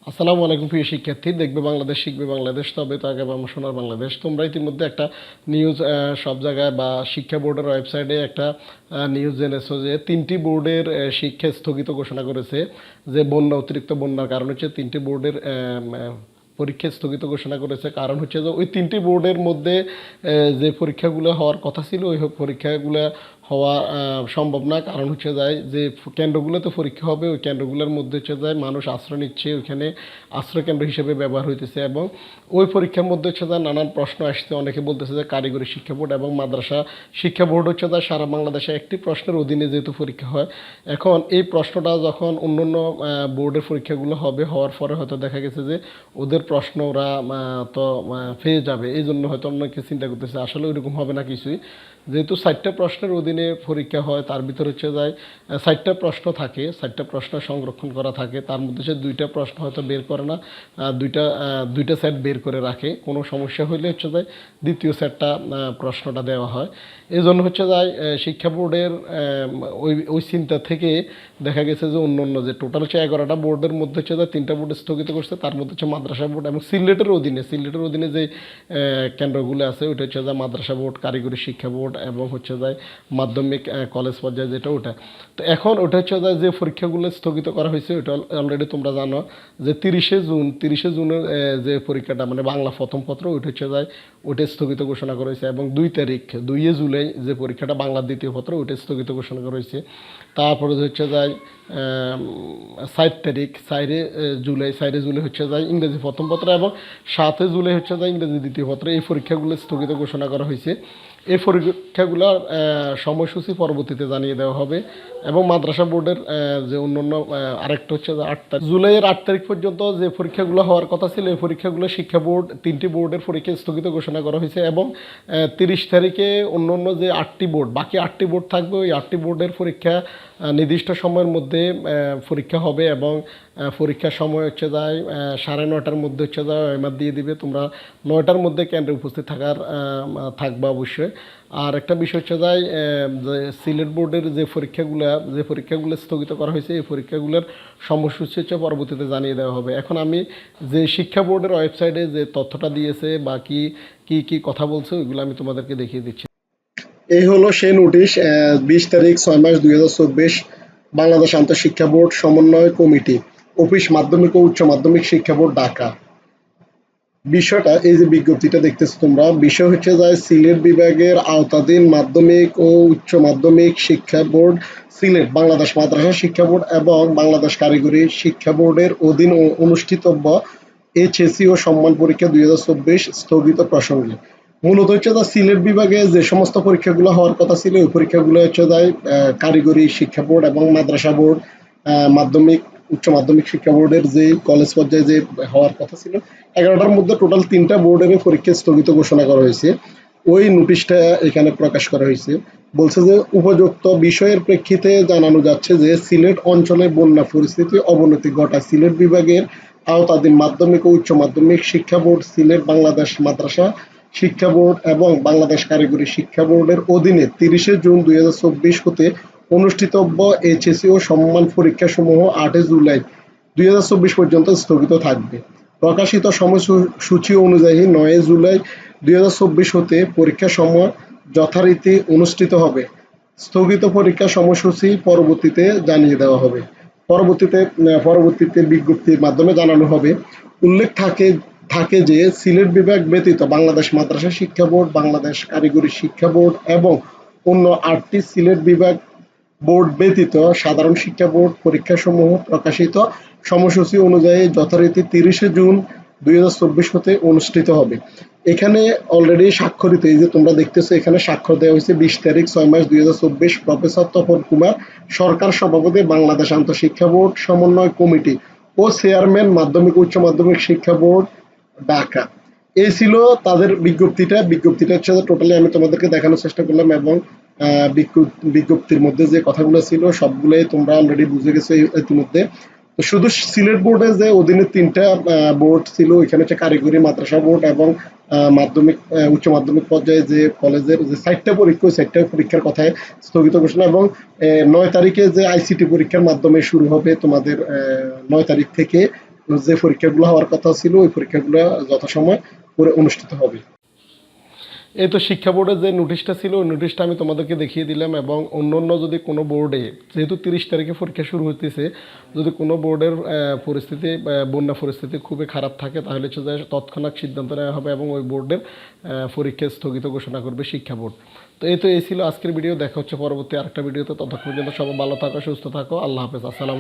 আসসালামু আলাইকুম প্রিয় শিক্ষার্থী। দেখবে বাংলাদেশ, শিখবে বাংলাদেশ, তবে তো আগে বাংলা শোনার বাংলাদেশ। তোমরা ইতিমধ্যে একটা নিউজ সব জায়গায় বা শিক্ষা বোর্ডের ওয়েবসাইটে একটা নিউজ জেনেছো যে 3টি বোর্ডের শিক্ষা স্থগিত ঘোষণা করেছে। যে বন্যা, অতিরিক্ত বন্যার কারণ হচ্ছে 3টি বোর্ডের পরীক্ষা স্থগিত ঘোষণা করেছে। কারণ হচ্ছে যে ওই 3টি বোর্ডের মধ্যে যে পরীক্ষাগুলো হওয়ার কথা ছিল ওই পরীক্ষাগুলো হওয়া সম্ভব না। কারণ হচ্ছে যায় যে কেন্দ্রগুলোতে পরীক্ষা হবে ওই কেন্দ্রগুলোর মধ্যে হচ্ছে যায় মানুষ আশ্রয় নিচ্ছে, ওইখানে আশ্রয় কেন্দ্র হিসেবে ব্যবহার হইতেছে। এবং ওই পরীক্ষার মধ্যে হচ্ছে যায় নানান প্রশ্ন আসছে। অনেকে বলতেছে যে কারিগরি শিক্ষা বোর্ড এবং মাদ্রাসা শিক্ষা বোর্ড হচ্ছে যায় সারা বাংলাদেশে একটি প্রশ্নের অধীনে যেহেতু পরীক্ষা হয়, এখন এই প্রশ্নটা যখন অন্য অন্য বোর্ডের পরীক্ষাগুলো হবে, হওয়ার পরে হয়তো দেখা গেছে যে ওদের প্রশ্ন ওরা তো পেয়ে যাবে, এই জন্য হয়তো অনেকে চিন্তা করতেছে। আসলে ওইরকম হবে না কিছুই। যেহেতু 60টা প্রশ্নের অধীনে পরীক্ষা হয়, তার ভিতরে হচ্ছে যায় 60টা প্রশ্ন থাকে, 60টা প্রশ্ন সংরক্ষণ করা থাকে। তার মধ্যে সে 2টা প্রশ্ন হয়তো বের করে না, দুইটা সেট বের করে রাখে। কোনো সমস্যা হইলে হচ্ছে যায় দ্বিতীয় সেটটা প্রশ্নটা দেওয়া হয়। এই জন্য হচ্ছে যায় শিক্ষা বোর্ডের ওই ওই চিন্তা থেকে দেখা গেছে যে অন্য অন্য যে টোটাল হচ্ছে 11টা বোর্ডের মধ্যে হচ্ছে যায় 3টা বোর্ড স্থগিত করছে। তার মধ্যে হচ্ছে মাদ্রাসা বোর্ড এবং সিলেটের অধীনে যে কেন্দ্রগুলো আছে ওইটা হচ্ছে যায় মাদ্রাসা বোর্ড, কারিগরি শিক্ষা বোর্ড এবং হচ্ছে যায় মাধ্যমিক কলেজ পর্যায়ে যেটা ওটা। তো এখন ওটা হচ্ছে যায় যে পরীক্ষাগুলো স্থগিত করা হয়েছে ওটা অলরেডি তোমরা জানো যে 30শে জুনের যে পরীক্ষাটা মানে বাংলা প্রথম পত্র ওইটা হচ্ছে যায় ওইটা স্থগিত ঘোষণা করা হয়েছে। এবং 2 জুলাই যে পরীক্ষাটা বাংলার দ্বিতীয় পত্র ওইটা স্থগিত ঘোষণা করা হয়েছে। তারপরে হচ্ছে যায় 4 তারিখ, 4 জুলাই হচ্ছে যায় ইংরেজি প্রথম পত্র এবং 7 জুলাই হচ্ছে যায় ইংরেজি দ্বিতীয় পত্র। এই পরীক্ষাগুলো স্থগিত ঘোষণা করা হয়েছে। এই পরীক্ষাগুলোর সময়সূচি পরবর্তীতে জানিয়ে দেওয়া হবে। এবং মাদ্রাসা বোর্ডের যে অন্যান্য আরেকটা হচ্ছে যে 8 তারিখ, জুলাইয়ের 8 তারিখ পর্যন্ত যে পরীক্ষাগুলো হওয়ার কথা ছিল এই পরীক্ষাগুলো শিক্ষা বোর্ড 3টি বোর্ডের পরীক্ষা স্থগিত ঘোষণা করা হয়েছে। এবং 30 তারিখে অন্য অন্য যে 8টি বোর্ড, বাকি 8টি বোর্ড থাকবে, ওই 8টি বোর্ডের পরীক্ষা নির্দিষ্ট সময়ের মধ্যে পরীক্ষা হবে। এবং পরীক্ষার সময় হচ্ছে যায় 9:30টার মধ্যে হচ্ছে যায় ওএমআর দিয়ে দিবে। তোমরা 9টার মধ্যে কেন্দ্রে উপস্থিত থাকবা অবশ্যই। আর একটা বিষয় হচ্ছে যায় যে সিলেট বোর্ডের যে পরীক্ষাগুলো স্থগিত করা হয়েছে এই পরীক্ষাগুলোর সময়সূচি হচ্ছে পরবর্তীতে জানিয়ে দেওয়া হবে। এখন আমি যে শিক্ষা বোর্ডের ওয়েবসাইটে যে তথ্যটা দিয়েছে বা কি কি কি কথা বলছে ওইগুলো আমি তোমাদেরকে দেখিয়ে দিচ্ছি। এই হলো সেই নোটিশ, 20 তারিখ 6 মাস 2024, বাংলাদেশ আন্তঃশিক্ষা বোর্ড সমন্বয় কমিটি, অফিস মাধ্যমিক ও উচ্চ মাধ্যমিক শিক্ষা বোর্ড, ঢাকা। বিষয়টা এই যে বিজ্ঞপ্তিটা দেখতেছো তোমরা, বিষয় হচ্ছে যায় সিলেট বিভাগের আওতাধীন মাধ্যমিক ও উচ্চ মাধ্যমিক শিক্ষা বোর্ড, সিলেট বাংলাদেশ মাদ্রাসা শিক্ষা বোর্ড এবং বাংলাদেশ কারিগরি শিক্ষা বোর্ডের অধীন অনুষ্ঠিতব্য এইচএসসি ও সম্মান পরীক্ষা 2024 স্থগিত প্রসঙ্গে। মূলত হচ্ছে যে সিলেট বিভাগে যে সমস্ত পরীক্ষাগুলো হওয়ার কথা ছিল ওই পরীক্ষাগুলো হচ্ছে যায় কারিগরি শিক্ষা বোর্ড এবং মাদ্রাসা বোর্ড, মাধ্যমিক উচ্চ মাধ্যমিক শিক্ষা বোর্ডের যে কলেজ পর্যায়ে যে হওয়ার কথা ছিল 11টার মধ্যে টোটাল 3টা বোর্ডের পরীক্ষা স্থগিত ঘোষণা করা হয়েছে। ওই নোটিশটা এখানে প্রকাশ করা হয়েছে। বলছে যে উপযুক্ত বিষয়ের প্রেক্ষিতে জানানো যাচ্ছে যে সিলেট অঞ্চলে বন্যা পরিস্থিতি অবনতি ঘটায় সিলেট বিভাগের আওতাধীন মাধ্যমিক ও উচ্চ মাধ্যমিক শিক্ষা বোর্ড, সিলেট বাংলাদেশ মাদ্রাসা শিক্ষা বোর্ড এবং বাংলাদেশ কারিগরি শিক্ষা বোর্ডের অধীনে 30শে জুন 2024 হতে অনুষ্ঠিতব্য এইচএসসি ও সম্মান পরীক্ষাসমূহ 8 জুলাই 2024 পর্যন্ত স্থগিত থাকবে। প্রকাশিত সময়সূচি অনুযায়ী 9 জুলাই 2024 হতে পরীক্ষা সময় যথারীতি অনুষ্ঠিত হবে। স্থগিত পরীক্ষা সময়সূচি পরবর্তীতে জানিয়ে দেওয়া হবে। পরবর্তীতে বিজ্ঞপ্তির মাধ্যমে জানানো হবে। উল্লেখ থাকে যে সিলেট বিভাগ ব্যতীত বাংলাদেশ মাদ্রাসা শিক্ষা বোর্ড, বাংলাদেশ কারিগরি শিক্ষা বোর্ড এবং অন্য 8টি সিলেট বিভাগ বোর্ড ব্যতীত সাধারণ শিক্ষা বোর্ড পরীক্ষাসমূহ প্রকাশিত সময়সূচি অনুযায়ী যথারীতি 30শে জুন 2024 হতে অনুষ্ঠিত হবে। এখানে অলরেডি স্বাক্ষরিত, এই যে তোমরা দেখতেছো এখানে স্বাক্ষর দেওয়া হয়েছে 20 তারিখ 6 মাস 2024, প্রফেসর তপন কুমার, সরকার সভাপতি, বাংলাদেশ আন্তঃশিক্ষা বোর্ড সমন্বয় কমিটি ও চেয়ারম্যান, মাধ্যমিক উচ্চ মাধ্যমিক শিক্ষা বোর্ড, ঢাকা। এই ছিল তাদের বিজ্ঞপ্তিটা হচ্ছে টোটালি আমি তোমাদেরকে দেখানোর চেষ্টা করলাম। এবং বিজ্ঞপ্তির মধ্যে যে কথাগুলো ছিল সবগুলোই তোমরা অলরেডি বুঝে গেছো ইতিমধ্যে। তো শুধু সিলেট বোর্ডে যে অধীনে 3টা বোর্ড ছিল, এখানে হচ্ছে কারিগরি, মাদ্রাসা বোর্ড এবং মাধ্যমিক উচ্চ মাধ্যমিক পর্যায়ে যে কলেজের যে 4টা পরীক্ষা ওই 4টা পরীক্ষার কথায় স্থগিত ঘোষণা। এবং 9 তারিখে যে আইসিটি পরীক্ষার মাধ্যমে শুরু হবে তোমাদের 9 তারিখ থেকে যে পরীক্ষাগুলো হওয়ার কথা ছিল ওই পরীক্ষাগুলো যথাসময় করে অনুষ্ঠিত হবে। এই তো শিক্ষা বোর্ডের যে নোটিশটা ছিল ওই নোটিশটা আমি তোমাদেরকে দেখিয়ে দিলাম, এবং অন্য যদি কোনো বোর্ডে, যেহেতু 30 তারিখে পরীক্ষা শুরু হতেছে, যদি কোনো বোর্ডের পরিস্থিতি বন্যা পরিস্থিতি খুবই খারাপ থাকে তাহলে হচ্ছে যে তৎক্ষণাৎ সিদ্ধান্ত নেওয়া হবে এবং ওই বোর্ডের পরীক্ষা স্থগিত ঘোষণা করবে শিক্ষা বোর্ড। তো এই ছিল আজকের ভিডিও। দেখা হচ্ছে পরবর্তী আরেকটা ভিডিওতে। ততক্ষণ পর্যন্ত সবাই ভালো থাকো, সুস্থ থাকো। আল্লাহ হাফেজ। আসসালাম।